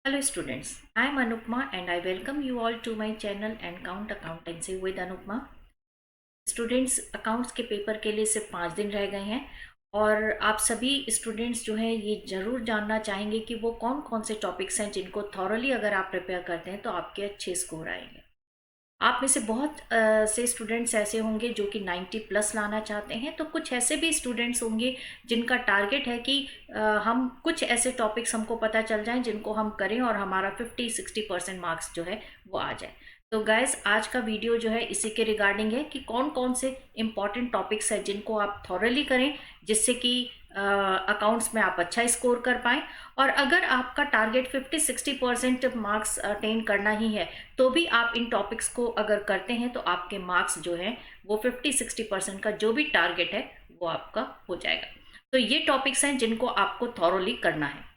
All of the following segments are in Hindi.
Hello students, I am Anupma and I welcome you all to my channel and Count Accountancy with Anupma. Students accounts के पेपर के लिए सिर्फ 5 दिन रह गए हैं और आप सभी स्टूडेंट्स जो हैं ये ज़रूर जानना चाहेंगे कि वो कौन कौन से टॉपिक्स हैं जिनको थॉरली अगर आप प्रिपेयर करते हैं तो आपके अच्छे स्कोर आएंगे। आप में से बहुत से स्टूडेंट्स ऐसे होंगे जो कि 90 प्लस लाना चाहते हैं, तो कुछ ऐसे भी स्टूडेंट्स होंगे जिनका टारगेट है कि हम कुछ ऐसे टॉपिक्स हमको पता चल जाएं जिनको हम करें और हमारा 50-60% मार्क्स जो है वो आ जाए। तो गाइज आज का वीडियो जो है इसी के रिगार्डिंग है कि कौन कौन से इम्पॉर्टेंट टॉपिक्स हैं जिनको आप थॉरली करें जिससे कि अकाउंट्स में आप अच्छा स्कोर कर पाएँ। और अगर आपका टारगेट 50-60% मार्क्स अटेन करना ही है तो भी आप इन टॉपिक्स को अगर करते हैं तो आपके मार्क्स जो हैं वो 50-60% का जो भी टारगेट है वो आपका हो जाएगा। तो ये टॉपिक्स हैं जिनको आपको थॉरली करना है।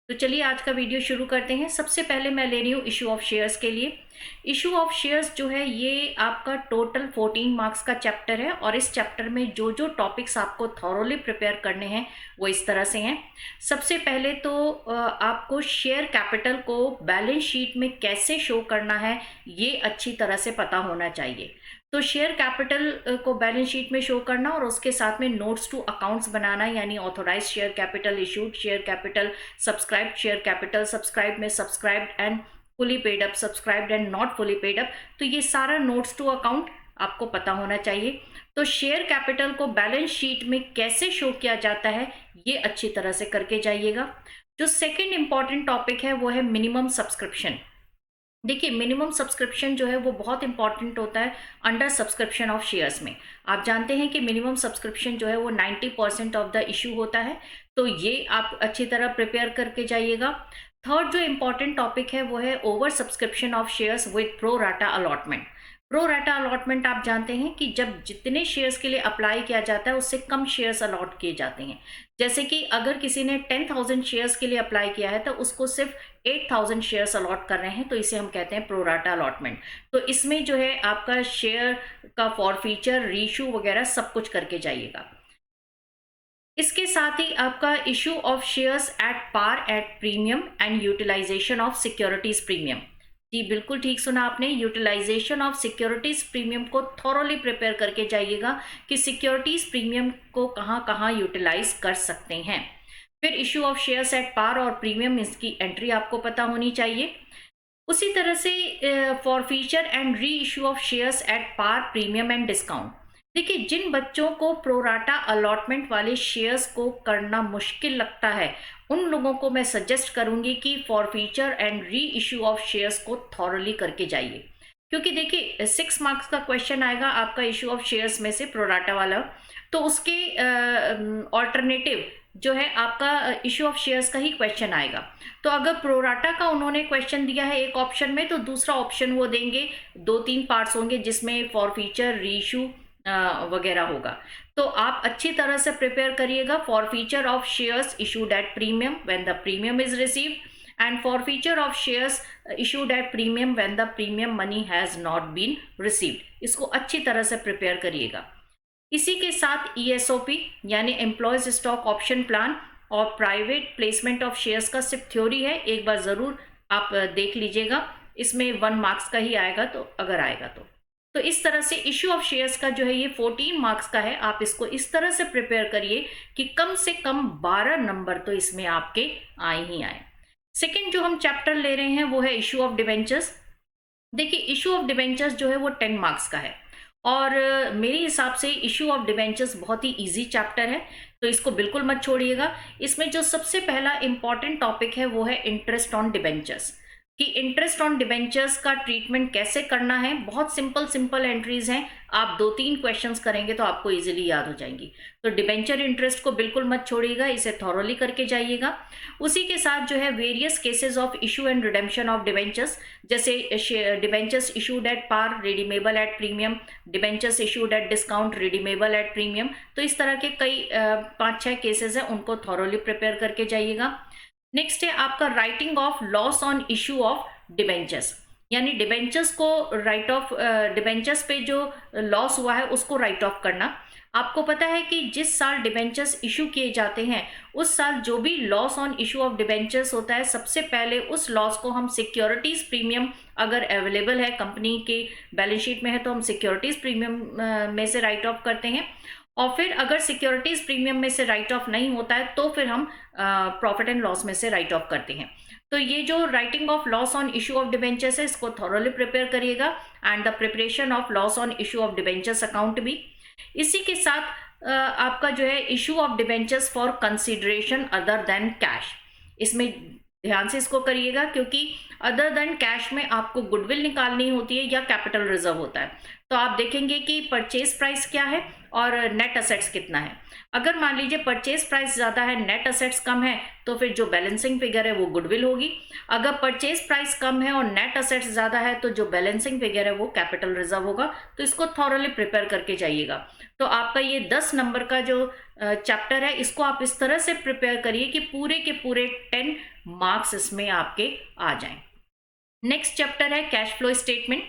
तो चलिए आज का वीडियो शुरू करते हैं। सबसे पहले मैं ले रही हूँ इशू ऑफ शेयर्स के लिए। इशू ऑफ शेयर्स जो है ये आपका टोटल 14 मार्क्स का चैप्टर है और इस चैप्टर में जो जो टॉपिक्स आपको थॉरोली प्रिपेयर करने हैं वो इस तरह से हैं। सबसे पहले तो आपको शेयर कैपिटल को बैलेंस शीट में कैसे शो करना है ये अच्छी तरह से पता होना चाहिए। तो शेयर कैपिटल को बैलेंस शीट में शो करना और उसके साथ में नोट्स टू अकाउंट्स बनाना, यानी authorise share capital, issued share capital, subscribed share capital, subscribe में subscribed and fully paid up, subscribed and not fully paid up. तो ये सारा नोट्स टू अकाउंट आपको पता होना चाहिए। तो शेयर कैपिटल को बैलेंस शीट में कैसे शो किया जाता है ये अच्छी तरह से करके जाइएगा। जो सेकेंड इंपॉर्टेंट टॉपिक है वो है मिनिमम सब्सक्रिप्शन। देखिए मिनिमम सब्सक्रिप्शन जो है वो बहुत इंपॉर्टेंट होता है अंडर सब्सक्रिप्शन ऑफ शेयर्स में। आप जानते हैं कि मिनिमम सब्सक्रिप्शन जो है वो 90% ऑफ द इशू होता है, तो ये आप अच्छी तरह प्रिपेयर करके जाइएगा। थर्ड जो इंपॉर्टेंट टॉपिक है वो है over subscription of shares with pro rata allotment. Pro rata allotment आप जानते हैं कि जब जितने शेयर्स के लिए अप्लाई किया जाता है उससे कम शेयर्स अलॉट किए जाते हैं। जैसे कि अगर किसी ने 10,000 शेयर्स के लिए अप्लाई किया है तो उसको सिर्फ 8,000 शेयर्स अलॉट कर रहे हैं, तो इसे हम कहते हैं प्रो राटा अलॉटमेंट। तो इसमें जो है आपका शेयर का फॉरफीचर, रीइश्यू वगैरह सब कुछ करके जाइएगा। इसके साथ ही आपका issue of shares at par at premium and utilisation of securities premium. जी बिल्कुल ठीक सुना आपने, यूटिलाइजेशन ऑफ सिक्योरिटीज प्रीमियम को थॉरोली प्रिपेयर करके जाइएगा कि सिक्योरिटीज प्रीमियम को कहाँ कहाँ यूटिलाइज कर सकते हैं। फिर issue of shares at par और प्रीमियम, इसकी एंट्री आपको पता होनी चाहिए। उसी तरह से forfeiture and reissue of shares at par, premium and discount. देखिए जिन बच्चों को प्रोराटा अलॉटमेंट वाले शेयर्स को करना मुश्किल लगता है उन लोगों को मैं सजेस्ट करूंगी कि forfeiture and reissue of shares को थॉरली करके जाइए, क्योंकि देखिए 6 मार्क्स का क्वेश्चन आएगा आपका इशू ऑफ शेयर्स में से प्रोराटा वाला, तो उसके ऑल्टरनेटिव जो है आपका इशू ऑफ शेयर्स का ही क्वेश्चन आएगा। तो अगर प्रोराटा का उन्होंने क्वेश्चन दिया है एक ऑप्शन में तो दूसरा ऑप्शन वो देंगे, 2-3 पार्ट्स होंगे जिसमें फॉरफीचर, री इशू वगैरह होगा। तो आप अच्छी तरह से प्रिपेयर करिएगा। Forfeiture of shares issued at premium when the premium is received and forfeiture of shares issued at premium when the premium money has not been received. इसको अच्छी तरह से प्रिपेयर करिएगा। इसी के साथ ESOP यानी एम्प्लॉयज स्टॉक ऑप्शन प्लान और प्राइवेट प्लेसमेंट ऑफ शेयर्स का सिर्फ थ्योरी है, एक बार ज़रूर आप देख लीजिएगा। इसमें 1 मार्क्स का ही आएगा, तो अगर आएगा तो इस तरह से इशू ऑफ शेयर्स का जो है ये 14 मार्क्स का है। आप इसको इस तरह से प्रिपेयर करिए कि कम से कम 12 नंबर तो इसमें आपके आए ही आए। सेकेंड जो हम चैप्टर ले रहे हैं वो है इशू ऑफ डिवेंचर्स। देखिए इशू ऑफ डिवेंचर्स जो है वो 10 मार्क्स का है और मेरे हिसाब से इशू ऑफ डिवेंचर्स बहुत ही इजी चैप्टर है, तो इसको बिल्कुल मत छोड़िएगा। इसमें जो सबसे पहला इंपॉर्टेंट टॉपिक है वो है इंटरेस्ट ऑन डिवेंचर्स, कि इंटरेस्ट ऑन डिवेंचर्स का ट्रीटमेंट कैसे करना है। बहुत सिंपल एंट्रीज हैं, आप 2-3 क्वेश्चंस करेंगे तो आपको इजीली याद हो जाएंगी। तो डिवेंचर इंटरेस्ट को बिल्कुल मत छोड़िएगा, इसे थॉरोली करके जाइएगा। उसी के साथ जो है various cases of issue and redemption of debentures, जैसे debentures issued at par, redeemable at premium, debentures issued at discount, redeemable at premium. तो इस तरह के कई 5-6 केसेस हैं, उनको थॉरोली प्रिपेयर करके जाइएगा। नेक्स्ट है आपका writing of loss on issue of debentures. यानी डिबेंचर्स को राइट ऑफ, डिबेंचर्स पे जो लॉस हुआ है उसको राइट ऑफ करना। आपको पता है कि जिस साल डिबेंचर्स इशू किए जाते हैं उस साल जो भी loss on issue of debentures होता है, सबसे पहले उस लॉस को हम सिक्योरिटीज प्रीमियम, अगर अवेलेबल है कंपनी के बैलेंस शीट में है तो हम सिक्योरिटीज प्रीमियम में से राइट ऑफ करते हैं। और फिर अगर सिक्योरिटीज प्रीमियम में से राइट ऑफ नहीं होता है तो फिर हम प्रॉफिट एंड लॉस में से राइट ऑफ करते हैं। तो ये जो writing of loss on issue of debentures है इसको थॉरोली प्रिपेयर करिएगा, and the preparation of loss on issue of debentures account भी। इसी के साथ आपका जो है issue of debentures for consideration other than cash, इसमें ध्यान से इसको करिएगा, क्योंकि अदर देन कैश में आपको गुडविल निकालनी होती है या कैपिटल रिजर्व होता है। तो आप देखेंगे कि परचेज प्राइस क्या है और नेट असेट्स कितना है। अगर मान लीजिए परचेज प्राइस ज़्यादा है, नेट असेट्स कम है, तो फिर जो बैलेंसिंग फिगर है वो गुडविल होगी। अगर परचेज प्राइस कम है और नेट असेट्स ज़्यादा है तो जो बैलेंसिंग फिगर है वो कैपिटल रिजर्व होगा। तो इसको थॉरली प्रिपेयर करके जाइएगा। तो आपका ये 10 नंबर का जो चैप्टर है इसको आप इस तरह से प्रिपेयर करिए कि पूरे के पूरे 10 मार्क्स इसमें आपके आ जाएं। नेक्स्ट चैप्टर है कैश फ्लो स्टेटमेंट।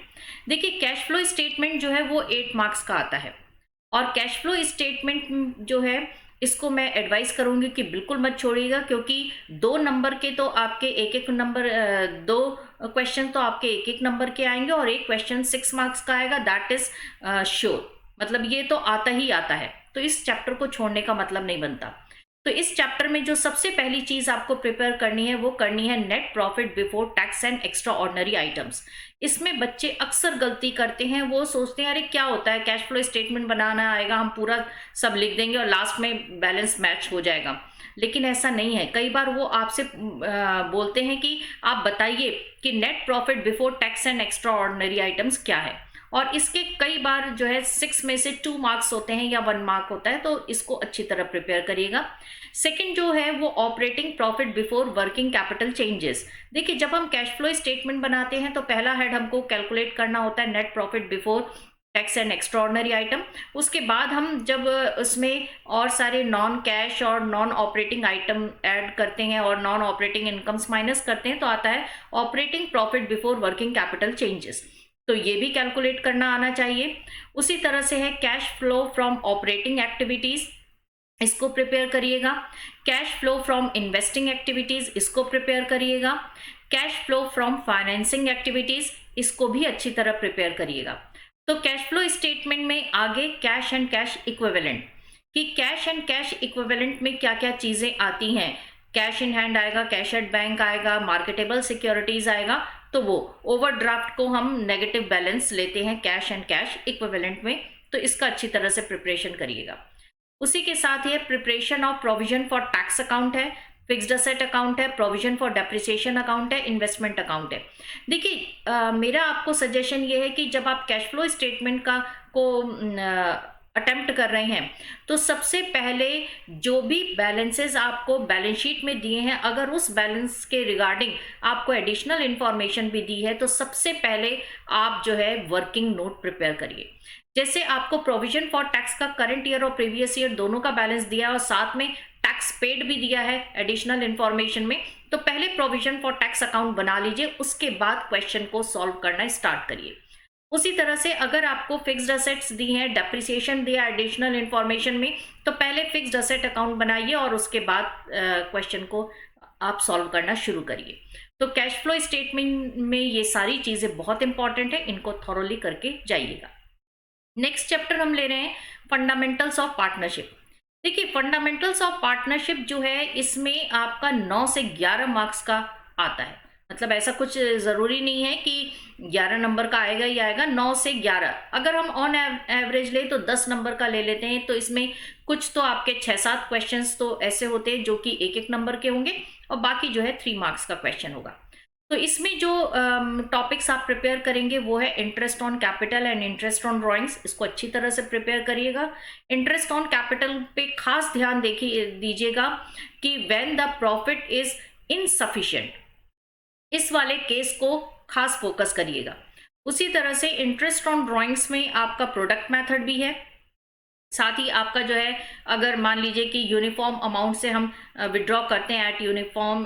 देखिए कैश फ्लो स्टेटमेंट जो है वो 8 मार्क्स का आता है, और कैश फ्लो स्टेटमेंट जो है इसको मैं एडवाइस करूंगी कि बिल्कुल मत छोड़िएगा, क्योंकि 2 नंबर के तो आपके एक नंबर, 2 क्वेश्चन तो आपके एक नंबर के आएंगे और एक क्वेश्चन 6 मार्क्स का आएगा, दैट इज श्योर। मतलब ये तो आता ही आता है, तो इस चैप्टर को छोड़ने का मतलब नहीं बनता। तो इस चैप्टर में जो सबसे पहली चीज आपको प्रिपेयर करनी है वो करनी है net profit before tax and extra ordinary items. इसमें बच्चे अक्सर गलती करते हैं, वो सोचते हैं अरे क्या होता है, कैश फ्लो स्टेटमेंट बनाना आएगा, हम पूरा सब लिख देंगे और लास्ट में बैलेंस मैच हो जाएगा। लेकिन ऐसा नहीं है। कई बार वो आपसे बोलते हैं कि आप बताइए कि net profit before tax and extra ordinary items क्या है, और इसके कई बार जो है 6 में से 2 मार्क्स होते हैं या 1 मार्क होता है, तो इसको अच्छी तरह प्रिपेयर करिएगा। सेकंड जो है वो operating profit before working capital changes. देखिए जब हम कैश फ्लो स्टेटमेंट बनाते हैं तो पहला हेड हमको कैलकुलेट करना होता है net profit before tax and extra ordinary item. उसके बाद हम जब उसमें और सारे नॉन कैश और नॉन ऑपरेटिंग आइटम ऐड करते हैं और नॉन ऑपरेटिंग इनकम्स माइनस करते हैं तो आता है operating profit before working capital changes. तो ये भी कैलकुलेट करना आना चाहिए। उसी तरह से है cash flow from operating activities, इसको प्रिपेयर करिएगा। Cash flow from investing activities, इसको प्रिपेयर करिएगा। Cash flow from financing activities, इसको भी अच्छी तरह प्रिपेयर करिएगा। तो कैश फ्लो स्टेटमेंट में आगे कैश एंड कैश इक्विवेलेंट, कि कैश एंड कैश इक्विवेलेंट में क्या क्या चीजें आती हैं। कैश इन हैंड आएगा, कैश एट बैंक आएगा, मार्केटेबल सिक्योरिटीज आएगा, तो वो ओवरड्राफ्ट को हम नेगेटिव बैलेंस लेते हैं कैश एंड कैश इक्विवेलेंट में। तो इसका अच्छी तरह से प्रिपरेशन करिएगा। उसी के साथ ये preparation of provision for tax account है, फिक्स्ड असेट अकाउंट है, प्रोविजन फॉर डेप्रिसिएशन अकाउंट है, इन्वेस्टमेंट अकाउंट है। देखिए मेरा आपको सजेशन ये है कि जब आप कैश फ्लो स्टेटमेंट को अटेम्प्ट कर रहे हैं तो सबसे पहले जो भी बैलेंसेस आपको बैलेंस शीट में दिए हैं, अगर उस बैलेंस के रिगार्डिंग आपको एडिशनल इंफॉर्मेशन भी दी है तो सबसे पहले आप जो है वर्किंग नोट प्रिपेयर करिए। जैसे आपको प्रोविजन फॉर टैक्स का करंट ईयर और प्रीवियस ईयर दोनों का बैलेंस दिया है और साथ में टैक्स पेड भी दिया है एडिशनल इंफॉर्मेशन में, तो पहले प्रोविजन फॉर टैक्स अकाउंट बना लीजिए, उसके बाद क्वेश्चन को सॉल्व करना स्टार्ट करिए। उसी तरह से अगर आपको फिक्स्ड असेट्स दी हैं, डेप्रिसिएशन दिया एडिशनल इंफॉर्मेशन में, तो पहले फिक्स्ड असेट अकाउंट बनाइए और उसके बाद क्वेश्चन को आप सॉल्व करना शुरू करिए। तो कैश फ्लो स्टेटमेंट में ये सारी चीजें बहुत इंपॉर्टेंट है, इनको थॉरोली करके जाइएगा। नेक्स्ट चैप्टर हम ले रहे हैं फंडामेंटल्स ऑफ पार्टनरशिप। देखिए फंडामेंटल्स ऑफ पार्टनरशिप जो है इसमें आपका 9 से 11 मार्क्स का आता है। मतलब ऐसा कुछ ज़रूरी नहीं है कि 11 नंबर का आएगा ही आएगा, 9 से 11। अगर हम ऑन एवरेज ले तो 10 नंबर का ले लेते हैं, तो इसमें कुछ तो आपके 6-7 क्वेश्चंस तो ऐसे होते हैं जो कि 1-1 नंबर के होंगे और बाकी जो है 3 मार्क्स का क्वेश्चन होगा। तो इसमें जो टॉपिक्स आप प्रिपेयर करेंगे वो है interest on capital and interest on drawings, इसको अच्छी तरह से प्रिपेयर करिएगा। इंटरेस्ट ऑन कैपिटल पे खास ध्यान दीजिएगा कि when the profit is insufficient, इस वाले केस को खास फोकस करिएगा। उसी तरह से इंटरेस्ट ऑन ड्राइंग्स में आपका प्रोडक्ट मेथड भी है, साथ ही आपका जो है, अगर मान लीजिए कि यूनिफॉर्म अमाउंट से हम विड्रॉ करते हैं at uniform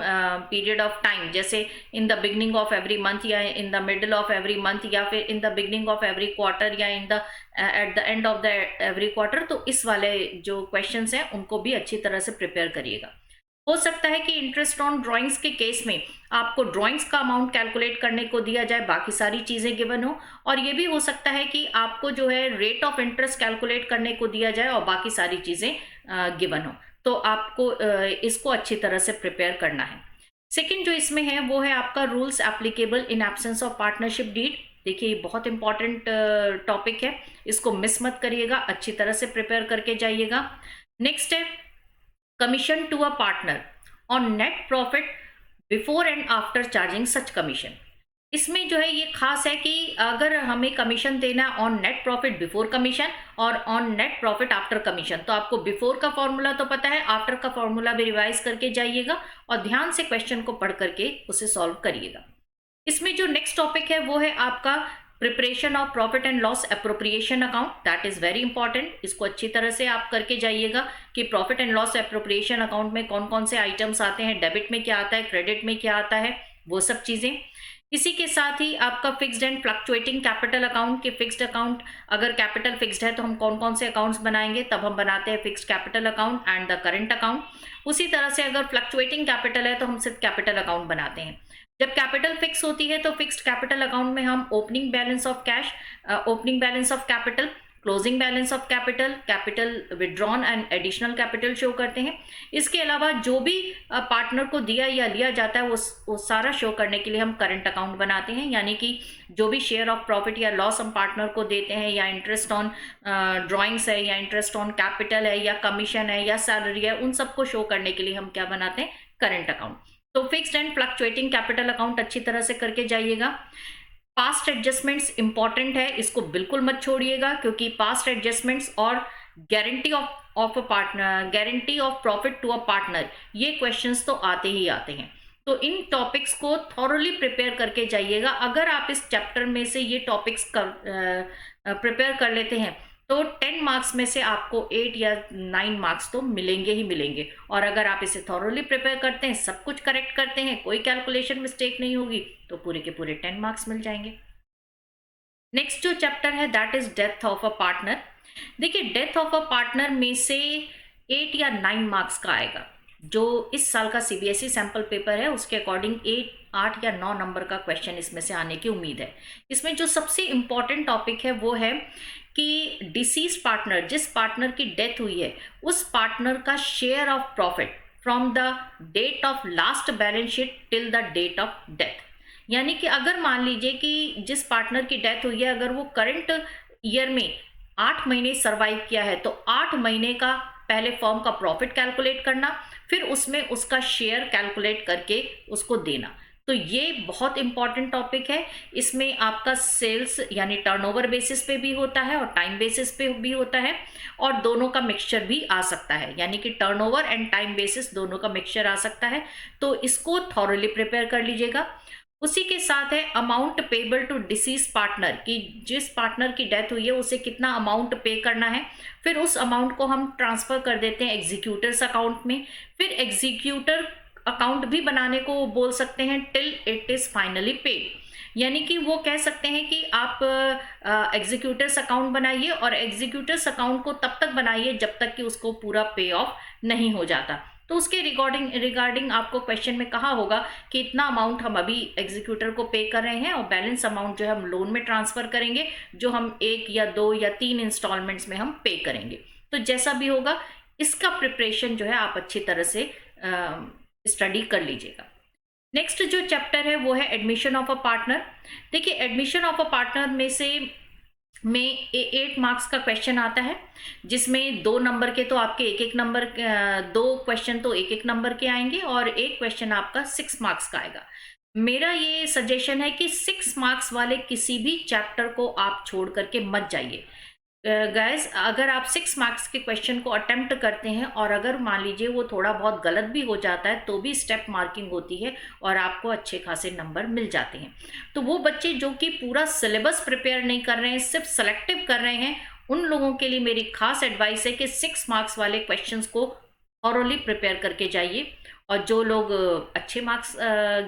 period of time, जैसे in the beginning of every month या in the middle of every month या फिर in the beginning of every quarter या in the at the end of the every quarter, तो इस वाले जो क्वेश्चंस हैं उनको भी अच्छी तरह से प्रिपेयर करिएगा। हो सकता है कि इंटरेस्ट ऑन ड्राइंग्स के केस में आपको ड्राइंग्स का अमाउंट कैलकुलेट करने को दिया जाए, बाकी सारी चीज़ें गिवन हो, और ये भी हो सकता है कि आपको जो है रेट ऑफ इंटरेस्ट कैलकुलेट करने को दिया जाए और बाकी सारी चीज़ें गिवन हो। तो आपको इसको अच्छी तरह से प्रिपेयर करना है। सेकेंड जो इसमें है वो है आपका rules applicable in absence of partnership deed. देखिए, ये बहुत इंपॉर्टेंट टॉपिक है, इसको मिस मत करिएगा, अच्छी तरह से प्रिपेयर करके जाइएगा। नेक्स्ट है commission to a partner on net profit before and after charging such commission. इसमें जो है ये खास है कि अगर हमें कमीशन देना on net profit before commission और on net profit after commission, तो आपको बिफोर का फॉर्मूला तो पता है, आफ्टर का फॉर्मूला भी रिवाइज करके जाइएगा और ध्यान से क्वेश्चन को पढ़ करके उसे सॉल्व करिएगा। इसमें जो नेक्स्ट टॉपिक है वो है आपका preparation of profit and loss appropriation account. That is very important, इसको अच्छी तरह से आप करके जाइएगा कि profit and loss appropriation account में कौन कौन से आइटम्स आते हैं, डेबिट में क्या आता है, क्रेडिट में क्या आता है, वो सब चीज़ें। इसी के साथ ही आपका fixed and fluctuating capital account के फिक्स्ड अकाउंट, अगर कैपिटल फिक्स्ड है तो हम कौन कौन से अकाउंट्स बनाएंगे, तब हम बनाते हैं fixed capital account and the current account. उसी तरह से अगर फ्लक्चुएटिंग कैपिटल है तो हम सिर्फ कैपिटल अकाउंट बनाते हैं। जब कैपिटल फिक्स होती है तो फिक्स्ड कैपिटल अकाउंट में हम opening balance of cash, opening balance of capital, closing balance of capital, capital withdrawn and additional capital show करते हैं। इसके अलावा जो भी पार्टनर को दिया या लिया जाता है वो सारा शो करने के लिए हम करंट अकाउंट बनाते हैं, यानी कि जो भी शेयर ऑफ प्रॉफिट या लॉस हम पार्टनर को देते हैं, या इंटरेस्ट ऑन ड्राइंग्स है, या इंटरेस्ट ऑन कैपिटल है, या कमीशन है, या सैलरी है, उन सबको शो करने के लिए हम क्या बनाते हैं, करंट अकाउंट। तो fixed and fluctuating capital account अच्छी तरह से करके जाइएगा। पास्ट एडजस्टमेंट्स इंपॉर्टेंट है, इसको बिल्कुल मत छोड़िएगा, क्योंकि पास्ट एडजस्टमेंट्स और guarantee of a partner, guarantee of profit to a partner, ये क्वेश्चंस तो आते ही आते हैं। तो इन टॉपिक्स को थॉरोली प्रिपेयर करके जाइएगा। अगर आप इस चैप्टर में से ये टॉपिक्स प्रिपेयर कर लेते हैं तो 10 मार्क्स में से आपको 8 या 9 मार्क्स तो मिलेंगे ही मिलेंगे। और अगर आप इसे थॉरोली प्रिपेयर करते हैं, सब कुछ करेक्ट करते हैं, कोई कैलकुलेशन मिस्टेक नहीं होगी, तो पूरे के पूरे 10 मार्क्स मिल जाएंगे। नेक्स्ट जो चैप्टर है that is death of a partner. देखिए, डेथ ऑफ अ पार्टनर में से 8 या 9 मार्क्स का आएगा। जो इस साल का सीबीएसई सैंपल पेपर है उसके अकॉर्डिंग 8 या 9 नंबर का क्वेश्चन इसमें से आने की उम्मीद है। इसमें जो सबसे इम्पॉर्टेंट टॉपिक है वो है कि डिसीज पार्टनर, जिस पार्टनर की डेथ हुई है, उस पार्टनर का share of profit from the date of last balance sheet till the date of death. यानी कि अगर मान लीजिए कि जिस पार्टनर की डेथ हुई है, अगर वो करंट ईयर में 8 महीने सर्वाइव किया है, तो 8 महीने का पहले फर्म का प्रॉफिट कैलकुलेट करना, फिर उसमें उसका शेयर कैलकुलेट करके उसको देना। तो ये बहुत इंपॉर्टेंट टॉपिक है। इसमें आपका सेल्स यानी टर्नओवर बेसिस पे भी होता है और टाइम बेसिस पे भी होता है, और दोनों का मिक्सचर भी आ सकता है, यानी कि टर्नओवर एंड टाइम बेसिस दोनों का मिक्सचर आ सकता है। तो इसको थॉरोली प्रिपेयर कर लीजिएगा। उसी के साथ है amount payable to deceased partner, कि जिस पार्टनर की डेथ हुई है उसे कितना अमाउंट पे करना है, फिर उस अमाउंट को हम ट्रांसफर कर देते हैं एग्जीक्यूटर्स अकाउंट में। फिर एग्जीक्यूटर अकाउंट भी बनाने को बोल सकते हैं till it is finally paid, यानी कि वो कह सकते हैं कि आप एग्जीक्यूटर्स अकाउंट बनाइए, और एग्जीक्यूटर्स अकाउंट को तब तक बनाइए जब तक कि उसको पूरा पे ऑफ नहीं हो जाता। तो उसके रिगार्डिंग आपको क्वेश्चन में कहा होगा कि इतना अमाउंट हम अभी एग्जीक्यूटर को पे कर रहे हैं और बैलेंस अमाउंट जो है हम लोन में ट्रांसफर करेंगे, जो हम 1 या 2 या 3 इंस्टॉलमेंट्स में हम पे करेंगे। तो जैसा भी होगा इसका प्रिपरेशन जो है आप अच्छी तरह से स्टडी कर लीजिएगा। नेक्स्ट जो चैप्टर है वो है एडमिशन ऑफ अ पार्टनर। देखिए, एडमिशन ऑफ अ पार्टनर में से 8 मार्क्स का क्वेश्चन आता है, जिसमें 2 नंबर के तो आपके 1-1 नंबर, 2 क्वेश्चन तो 1-1 नंबर के आएंगे, और 1 क्वेश्चन आपका 6 मार्क्स का आएगा। मेरा ये सजेशन है कि 6 मार्क्स वाले किसी भी चैप्टर को आप छोड़ करके मत जाइए। गाइस, अगर आप 6 मार्क्स के क्वेश्चन को अटेम्प्ट करते हैं और अगर मान लीजिए वो थोड़ा बहुत गलत भी हो जाता है, तो भी स्टेप मार्किंग होती है और आपको अच्छे खासे नंबर मिल जाते हैं। तो वो बच्चे जो कि पूरा सिलेबस प्रिपेयर नहीं कर रहे हैं, सिर्फ सेलेक्टिव कर रहे हैं, उन लोगों के लिए मेरी खास एडवाइस है कि 6 मार्क्स वाले क्वेश्चंस को थॉरोली प्रिपेयर करके जाइए, और जो लोग अच्छे मार्क्स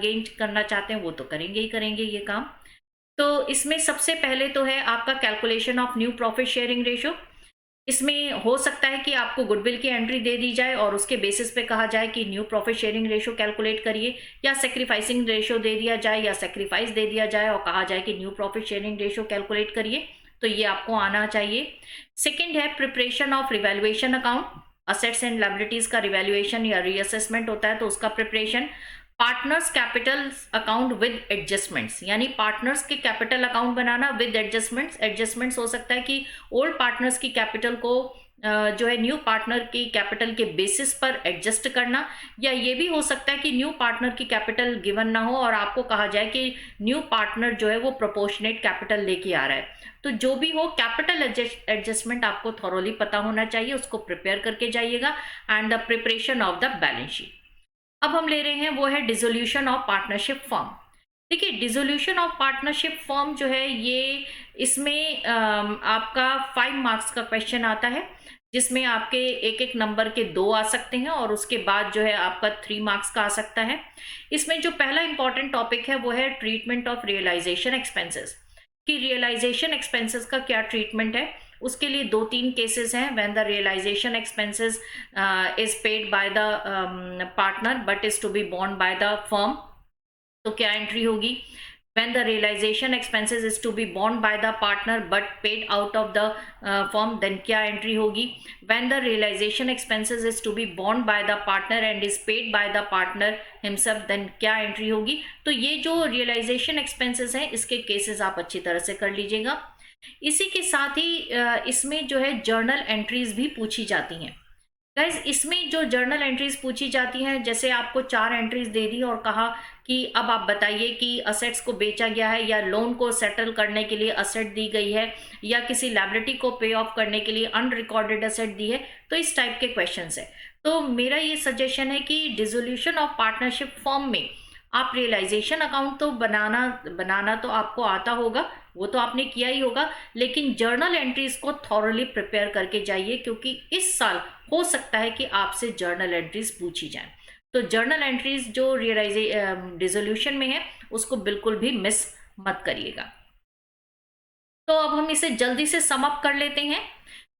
गेन करना चाहते हैं वो तो करेंगे ही करेंगे ये काम। तो इसमें सबसे पहले तो है आपका calculation of new profit sharing ratio. इसमें हो सकता है कि आपको गुडविल की एंट्री दे दी जाए और उसके बेसिस पे कहा जाए कि new profit sharing ratio calculate करिए, या सेक्रीफाइसिंग रेशियो दे दिया जाए या सेक्रीफाइस दे दिया जाए और कहा जाए कि new profit sharing ratio calculate करिए। तो ये आपको आना चाहिए। सेकेंड है preparation of revaluation account. Assets and liabilities का रिवैल्यूएशन या रीअसेसमेंट होता है तो उसका preparation. Partners capital account with adjustments, यानी पार्टनर्स के capital account banana with adjustments. Adjustments हो सकता है कि ओल्ड पार्टनर्स की कैपिटल को जो है न्यू पार्टनर की कैपिटल के बेसिस पर एडजस्ट करना, या ये भी हो सकता है कि न्यू पार्टनर की कैपिटल गिवन ना हो और आपको कहा जाए कि न्यू पार्टनर जो है वो प्रोपोर्शनेट कैपिटल लेके आ रहा है। तो जो भी हो कैपिटल एडजस्टमेंट आपको थॉरोली पता होना चाहिए, उसको प्रिपेयर करके जाइएगा। And the preparation of the balance sheet. अब हम ले रहे हैं वो है डिसोल्यूशन ऑफ पार्टनरशिप फॉर्म। देखिए डिसोल्यूशन ऑफ पार्टनरशिप फॉर्म जो है ये इसमें आपका 5 मार्क्स का क्वेश्चन आता है, जिसमें आपके एक एक नंबर के 2 आ सकते हैं और उसके बाद जो है आपका 3 मार्क्स का आ सकता है। इसमें जो पहला इंपॉर्टेंट टॉपिक है वो है ट्रीटमेंट ऑफ रियलाइजेशन एक्सपेंसेस, कि रियलाइजेशन एक्सपेंसेस का क्या ट्रीटमेंट है। उसके लिए 2-3 केसेस हैं। When the realisation expenses is paid by the partner but is to be borne by the firm, तो क्या एंट्री होगी। when the realization expenses is to be borne by the partner but paid out of the firm, then क्या एंट्री होगी। when the realization expenses is to be borne by the partner and is paid by the partner himself, then क्या एंट्री होगी। तो ये जो realization expenses हैं इसके केसेस आप अच्छी तरह से कर लीजिएगा। इसी के साथ ही इसमें जो है जर्नल एंट्रीज भी पूछी जाती हैं। गाइज इसमें जो जर्नल एंट्रीज पूछी जाती हैं, जैसे आपको 4 एंट्रीज दे दी और कहा कि अब आप बताइए कि असेट्स को बेचा गया है या लोन को सेटल करने के लिए असेट दी गई है या किसी लायबिलिटी को पे ऑफ करने के लिए अनरिकॉर्डेड असेट दी है, तो इस टाइप के क्वेश्चंस है। तो मेरा ये सजेशन है कि डिसोल्यूशन ऑफ पार्टनरशिप फॉर्म में आप रियलाइजेशन अकाउंट तो बनाना तो आपको आता होगा, वो तो आपने किया ही होगा, लेकिन जर्नल एंट्रीज को थॉरली प्रिपेयर करके जाइए, क्योंकि इस साल हो सकता है कि आपसे जर्नल एंट्रीज पूछी जाए। तो जर्नल एंट्रीज जो डिसोल्यूशन में है उसको बिल्कुल भी मिस मत करिएगा। तो अब हम इसे जल्दी से सम अप कर लेते हैं।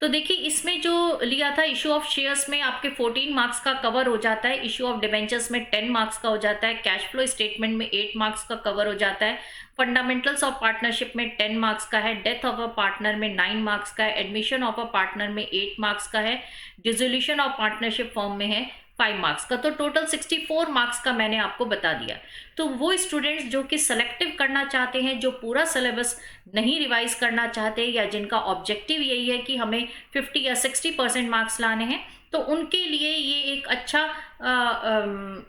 तो देखिए इसमें जो लिया था इशू ऑफ शेयर्स में आपके 14 मार्क्स का कवर हो जाता है, इशू ऑफ डिबेंचर्स में 10 मार्क्स का हो जाता है, कैश फ्लो स्टेटमेंट में 8 मार्क्स का कवर हो जाता है, फंडामेंटल्स ऑफ पार्टनरशिप में 10 मार्क्स का है, डेथ ऑफ अ पार्टनर में 9 मार्क्स का है, एडमिशन ऑफ अ पार्टनर में 8 मार्क्स का है, डिसोल्यूशन ऑफ पार्टनरशिप फॉर्म में है 5 मार्क्स का। तो टोटल 64 मार्क्स का मैंने आपको बता दिया। तो वो स्टूडेंट्स जो कि सेलेक्टिव करना चाहते हैं, जो पूरा सिलेबस नहीं रिवाइज करना चाहते या जिनका ऑब्जेक्टिव यही है कि हमें 50 या 60% मार्क्स लाने हैं, तो उनके लिए ये एक अच्छा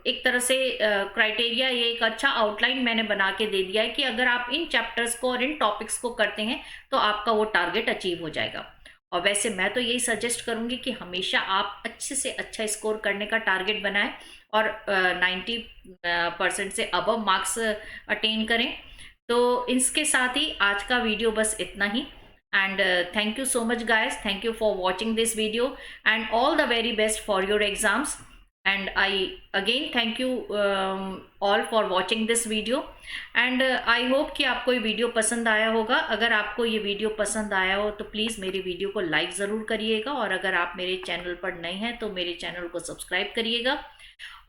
एक तरह से क्राइटेरिया, ये एक अच्छा आउटलाइन मैंने बना के दे दिया है कि अगर आप इन चैप्टर्स को और इन टॉपिक्स को करते हैं तो आपका वो टारगेट अचीव हो जाएगा। और वैसे मैं तो यही सजेस्ट करूंगी कि हमेशा आप अच्छे से अच्छा स्कोर करने का टारगेट बनाएं और 90% से अबव मार्क्स अटेन करें। तो इसके साथ ही आज का वीडियो बस इतना ही। And thank you so much guys, thank you for watching this video and all the very best for your exams. And I again thank you all for watching this video and I hope कि आपको ये वीडियो पसंद आया होगा। अगर आपको ये वीडियो पसंद आया हो तो प्लीज़ मेरी वीडियो को लाइक ज़रूर करिएगा, और अगर आप मेरे चैनल पर नए हैं तो मेरे चैनल को सब्सक्राइब करिएगा,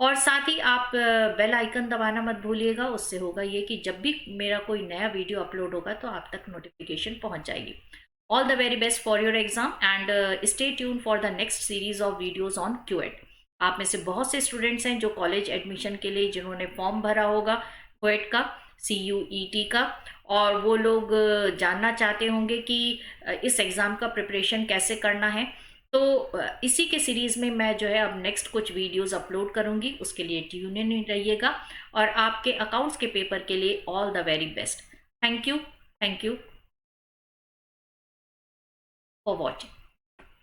और साथ ही आप बेल आइकन दबाना मत भूलिएगा। उससे होगा ये कि जब भी मेरा कोई नया वीडियो अपलोड होगा तो आप तक नोटिफिकेशन पहुंच जाएगी। All the very best for your exam and stay tune for the next series of videos on CUET. आप में से बहुत से स्टूडेंट्स हैं जो कॉलेज एडमिशन के लिए जिन्होंने फॉर्म भरा होगा क्यूएट का, CUET का, और वो लोग जानना चाहते होंगे कि इस एग्ज़ाम का प्रिपरेशन कैसे करना है। तो इसी के सीरीज़ में मैं जो है अब नेक्स्ट कुछ वीडियोस अपलोड करूंगी, उसके लिए ट्यून इन रहिएगा, और आपके अकाउंट्स के पेपर के लिए all the very best. Thank you for watching.